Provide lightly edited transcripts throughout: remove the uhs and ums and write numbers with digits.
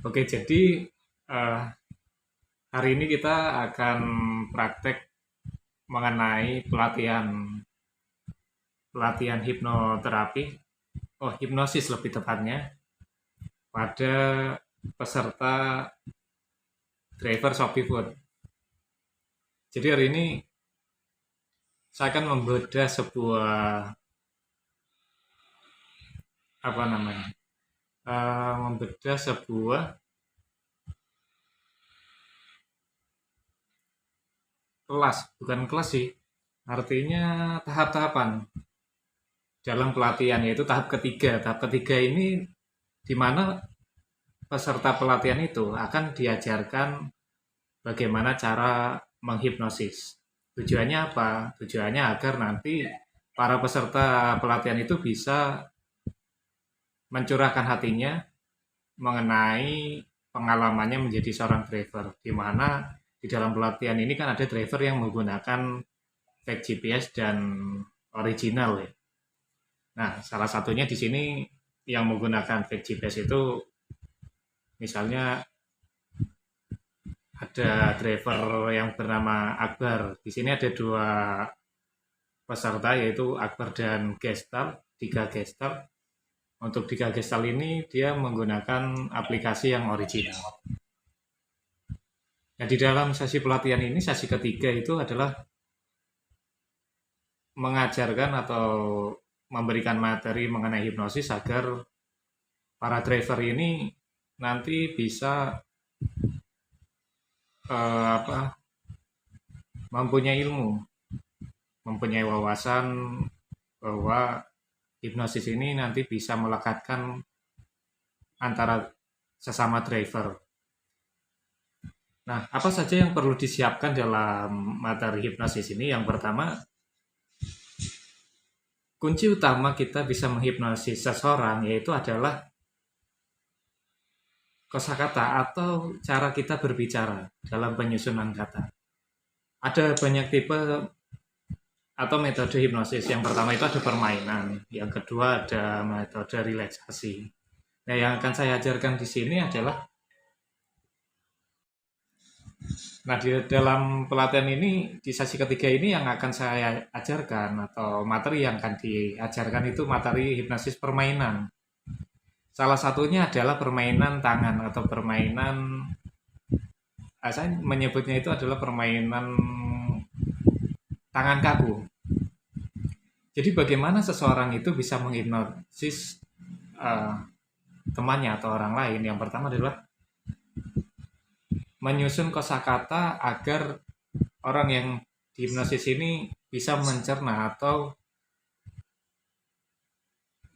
Oke, jadi eh, hari ini kita akan praktek mengenai pelatihan pelatihan hipnoterapi, hipnosis lebih tepatnya pada peserta driver Shopee Food. Jadi hari ini saya akan membedah sebuah apa namanya, membedah sebuah kelas, bukan kelas sih, artinya tahap-tahapan dalam pelatihan, yaitu tahap ketiga. Tahap ketiga ini di mana peserta pelatihan itu akan diajarkan bagaimana cara menghipnosis. Tujuannya apa? Tujuannya agar nanti para peserta pelatihan itu bisa mencurahkan hatinya mengenai pengalamannya menjadi seorang driver. Di mana di dalam pelatihan ini kan ada driver yang menggunakan fake GPS dan original ya. Nah, salah satunya di sini yang menggunakan fake GPS itu misalnya ada driver yang bernama Akbar. Di sini ada dua peserta yaitu Akbar dan Gestal, tiga Gestal. Untuk tiga Gestal ini dia menggunakan aplikasi yang original. Nah, di dalam sesi pelatihan ini, sesi ketiga itu adalah mengajarkan atau memberikan materi mengenai hipnosis agar para driver ini nanti bisa apa mempunyai ilmu, mempunyai wawasan bahwa hipnosis ini nanti bisa melekatkan antara sesama driver. Nah, apa saja yang perlu disiapkan dalam materi hipnosis ini? Yang pertama, kunci utama kita bisa menghipnosis seseorang yaitu adalah kosakata atau cara kita berbicara dalam penyusunan kata. Ada banyak tipe atau metode hipnosis. Yang pertama itu ada permainan, yang kedua ada metode relaksasi. Nah, yang akan saya ajarkan di sini adalah, nah, di dalam pelatihan ini, di sesi ketiga ini yang akan saya ajarkan atau materi yang akan diajarkan itu materi hipnosis permainan. Salah satunya adalah permainan tangan atau permainan, saya menyebutnya itu adalah permainan tangan kaku. Jadi bagaimana seseorang itu bisa menghipnosis uh, temannya atau orang lain? Yang pertama adalah menyusun kosakata agar orang yang dihipnosis ini bisa mencerna atau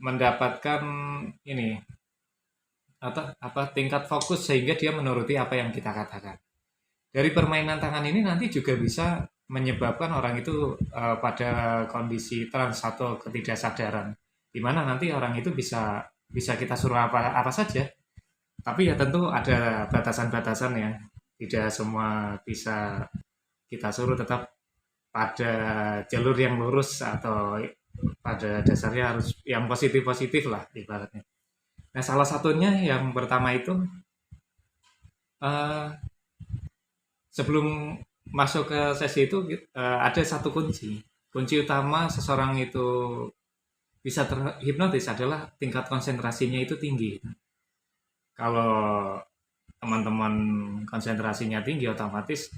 mendapatkan ini atau apa tingkat fokus sehingga dia menuruti apa yang kita katakan. Dari permainan tangan ini nanti juga bisa menyebabkan orang itu pada kondisi trans atau ketidaksadaran, di mana nanti orang itu bisa bisa kita suruh apa apa saja, tapi ya tentu ada batasan-batasan ya. Tidak semua bisa kita suruh, tetap pada jalur yang lurus atau pada dasarnya harus yang positif-positif lah ibaratnya. Nah, salah satunya yang pertama itu eh, sebelum masuk ke sesi itu ada satu kunci. Kunci utama seseorang itu bisa terhipnotis adalah tingkat konsentrasinya itu tinggi. Kalau teman-teman konsentrasinya tinggi, otomatis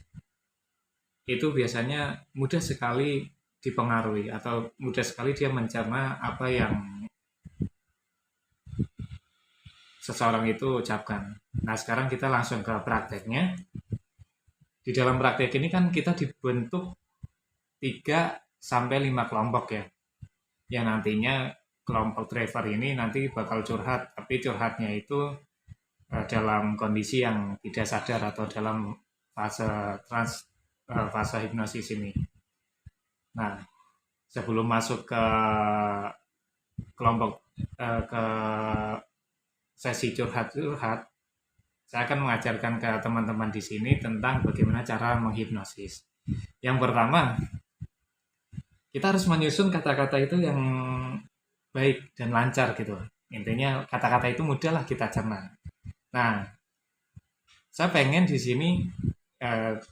itu biasanya mudah sekali dipengaruhi atau mudah sekali dia mencerna apa yang seseorang itu ucapkan. Nah, sekarang kita langsung ke prakteknya. Di dalam praktek ini kan kita dibentuk 3 sampai 5 kelompok ya. Yang nantinya kelompok driver ini nanti bakal curhat, tapi curhatnya itu dalam kondisi yang tidak sadar atau dalam fase fase hipnosis ini. Nah, sebelum masuk ke kelompok ke sesi curhat-curhat, saya akan mengajarkan ke teman-teman di sini tentang bagaimana cara menghipnosis. Yang pertama, kita harus menyusun kata-kata itu yang baik dan lancar gitu. Intinya kata-kata itu mudahlah kita cerna. Nah, Saya pengen di sini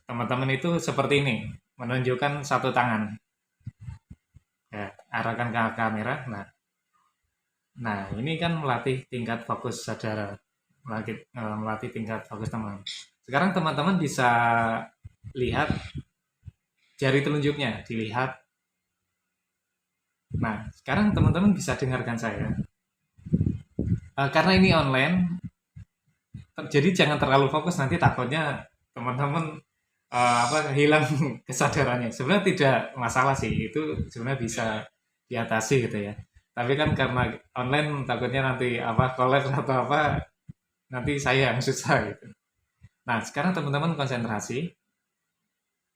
teman-teman itu seperti ini, menunjukkan satu tangan, ya, arahkan ke kamera. Nah, ini kan melatih tingkat fokus saudara, melatih tingkat fokus teman. Sekarang teman-teman bisa lihat jari telunjuknya, dilihat. Nah, sekarang teman-teman bisa dengarkan saya. Karena ini online, jadi jangan terlalu fokus, nanti takutnya teman-teman hilang kesadarannya. Sebenarnya tidak masalah sih, itu sebenarnya bisa diatasi gitu ya. Tapi kan karena online takutnya nanti collab atau nanti saya yang susah gitu. Nah, sekarang teman-teman konsentrasi.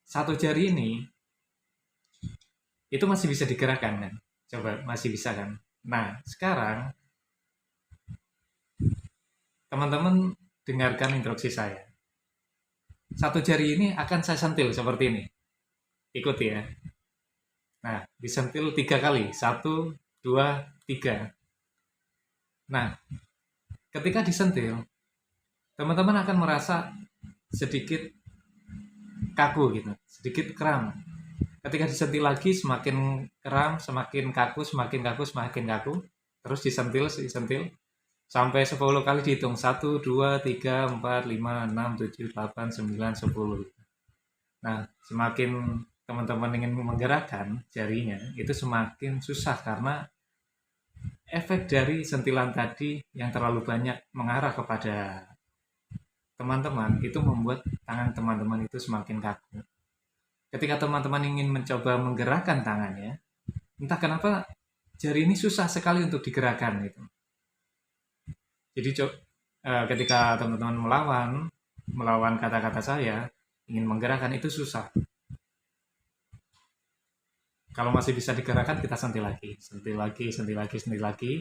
Satu jari ini itu masih bisa digerakkan kan? Coba masih bisa kan? Nah, sekarang teman-teman dengarkan instruksi saya. Satu jari ini akan saya sentil seperti ini. Ikuti ya. Nah, disentil 3 kali. 1, 2, 3. Nah, ketika disentil, teman-teman akan merasa sedikit kaku gitu, sedikit kram. Ketika disentil lagi semakin kram, semakin kaku, semakin kaku, semakin kaku. Terus disentil sampai 10 kali dihitung. 1, 2, 3, 4, 5, 6, 7, 8, 9, 10. Nah, semakin teman-teman ingin menggerakkan jarinya, itu semakin susah karena efek dari sentilan tadi yang terlalu banyak mengarah kepada teman-teman itu membuat tangan teman-teman itu semakin kaku. Ketika teman-teman ingin mencoba menggerakkan tangannya, entah kenapa jari ini susah sekali untuk digerakkan gitu. Jadi ketika teman-teman melawan kata-kata saya, ingin menggerakkan itu susah. Kalau masih bisa digerakkan kita sentil lagi, sentil lagi, sentil lagi, sentil lagi.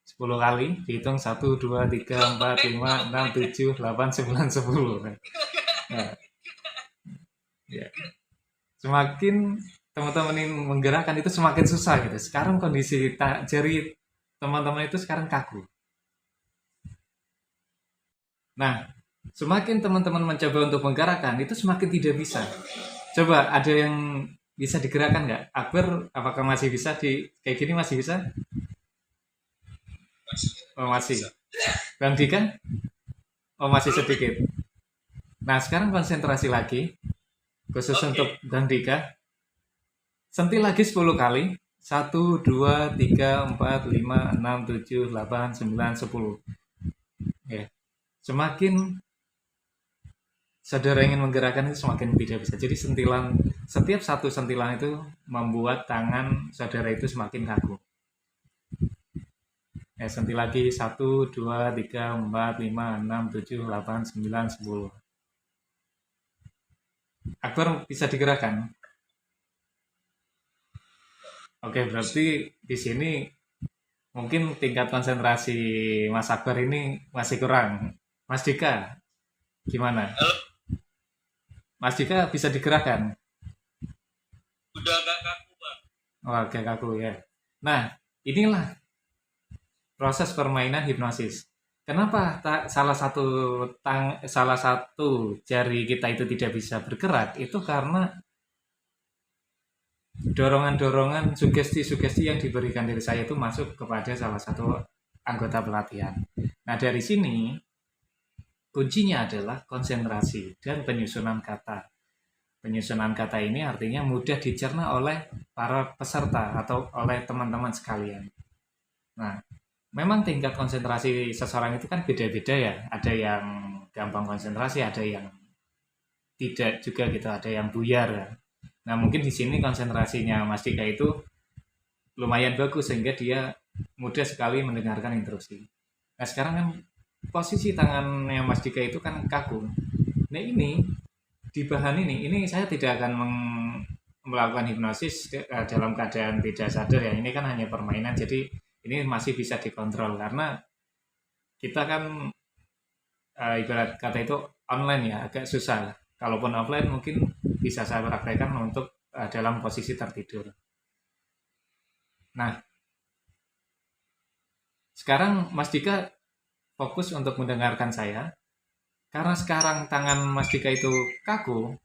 10 kali, dihitung 1, 2, 3, 4, 5, 6, 7, 8, 9, 10. Nah, ya. Semakin teman-teman ini menggerakkan itu semakin susah gitu. Sekarang kondisi jari teman-teman itu sekarang kaku. Nah, semakin teman-teman mencoba untuk menggerakkan itu semakin tidak bisa. Coba ada yang bisa digerakkan nggak? Akbar, apakah masih bisa kayak gini masih bisa? Oh, masih. Bang Dika? Oh, masih sedikit. Nah, sekarang konsentrasi lagi. Khusus untuk Bang Dika. Sentil lagi 10 kali. 1, 2, 3, 4, 5, 6, 7, 8, 9, 10. Ya. Semakin saudara ingin menggerakkan itu semakin tidak bisa. Jadi setiap satu sentilan itu membuat tangan saudara itu semakin kaku. Ya, sentil lagi 1, 2, 3, 4, 5, 6, 7, 8, 9, 10. Akbar bisa digerakkan. Oke, berarti di sini mungkin tingkat konsentrasi Mas Akbar ini masih kurang. Mas Dika, gimana? Mas Dika bisa digerakkan? Udah agak kaku, Pak. Oh, agak kaku ya. Nah, inilah proses permainan hipnosis. Kenapa salah satu jari kita itu tidak bisa bergerak? Itu karena dorongan-dorongan sugesti-sugesti yang diberikan dari saya itu masuk kepada salah satu anggota pelatihan. Nah, dari sini kuncinya adalah konsentrasi dan penyusunan kata. Penyusunan kata ini artinya mudah dicerna oleh para peserta atau oleh teman-teman sekalian. Nah, memang tingkat konsentrasi seseorang itu kan beda-beda ya. Ada yang gampang konsentrasi, ada yang tidak juga gitu, ada yang buyar ya. Nah, mungkin di sini konsentrasinya Mas Dika itu lumayan bagus sehingga dia mudah sekali mendengarkan instruksi. Nah, sekarang kan posisi tangannya Mas Dika itu kan kaku. Nah, ini di bahan ini saya tidak akan melakukan hipnosis dalam keadaan tidak sadar ya. Ini kan hanya permainan, jadi ini masih bisa dikontrol karena kita kan ibarat kata itu online ya, agak susah. Kalaupun offline mungkin bisa saya praktekkan untuk dalam posisi tertidur. Nah, sekarang Mas Dika fokus untuk mendengarkan saya. karena sekarang tangan Mas Dika itu kaku,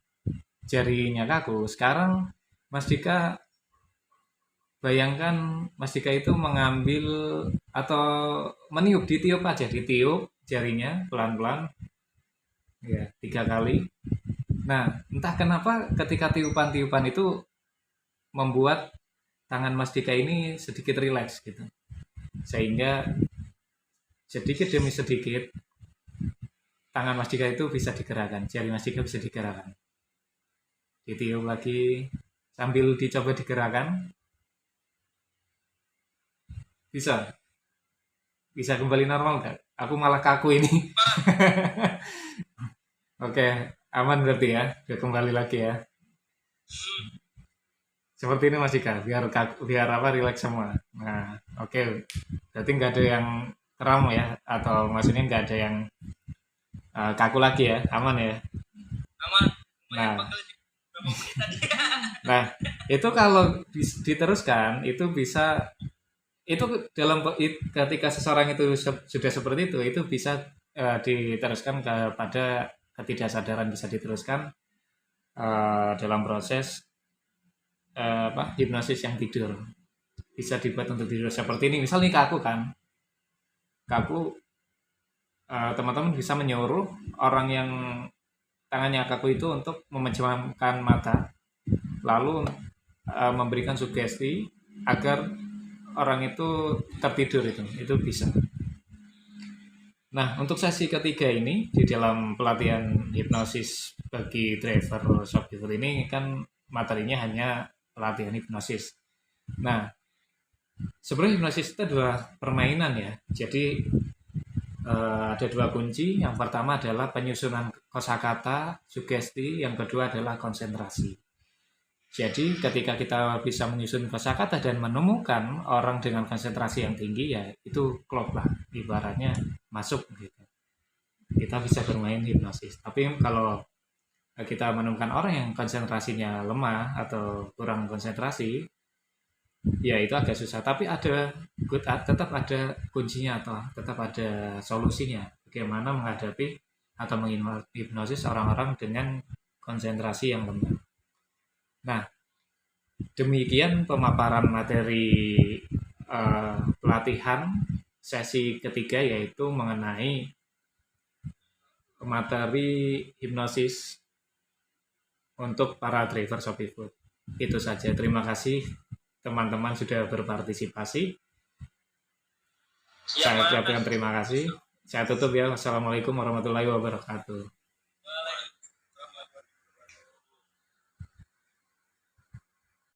jarinya kaku. Sekarang Mas Dika, bayangkan Mas Dika itu mengambil atau meniup, ditiup aja, ditiup jarinya pelan-pelan, ya 3 kali. Nah, entah kenapa ketika tiupan-tiupan itu membuat tangan Mas Dika ini sedikit rileks gitu, sehingga sedikit demi sedikit tangan Mas Dika itu bisa digerakkan, jari Mas Dika bisa digerakkan, ditiup lagi sambil dicoba digerakkan, bisa bisa kembali normal nggak? Aku malah kaku ini. Oke, aman berarti ya, udah kembali lagi ya. Seperti ini Mas Dika, biar biar apa rileks semua. Nah, oke, berarti nggak ada yang kram ya, atau maksudnya nggak ada yang kaku lagi ya, aman ya. Aman. Lumayan Nah, pegel sih. Berapa menit tadi? nah itu kalau diteruskan itu bisa, itu dalam ketika seseorang itu sudah seperti itu bisa diteruskan kepada ketidaksadaran, bisa diteruskan dalam proses hipnosis yang tidur, bisa dibuat untuk tidur seperti ini. Misalnya kaku kan, kaku, teman-teman bisa menyuruh orang yang tangannya kaku itu untuk memejamkan mata, lalu memberikan sugesti agar orang itu tertidur, itu bisa. Nah, untuk sesi ketiga ini di dalam pelatihan hipnosis bagi driver shopkeeper ini kan materinya hanya pelatihan hipnosis. Nah, sebenarnya hipnosis itu adalah permainan ya. Jadi ada 2 kunci. Yang pertama adalah penyusunan kosakata, sugesti. Yang kedua adalah konsentrasi. Jadi ketika kita bisa menyusun kosakata dan menemukan orang dengan konsentrasi yang tinggi, ya itu klop lah, ibaratnya masuk gitu. Kita bisa bermain hipnosis. Tapi kalau kita menemukan orang yang konsentrasinya lemah atau kurang konsentrasi, ya itu agak susah. Tapi tetap ada kuncinya atau tetap ada solusinya. Bagaimana menghadapi atau menghipnosis orang-orang dengan konsentrasi yang lemah. Nah, demikian pemaparan materi pelatihan sesi ketiga, yaitu mengenai materi hipnosis untuk para driver Shopee Food. Itu saja. Terima kasih teman-teman sudah berpartisipasi. Saya ucapkan terima kasih. Saya tutup ya. Wassalamualaikum warahmatullahi wabarakatuh.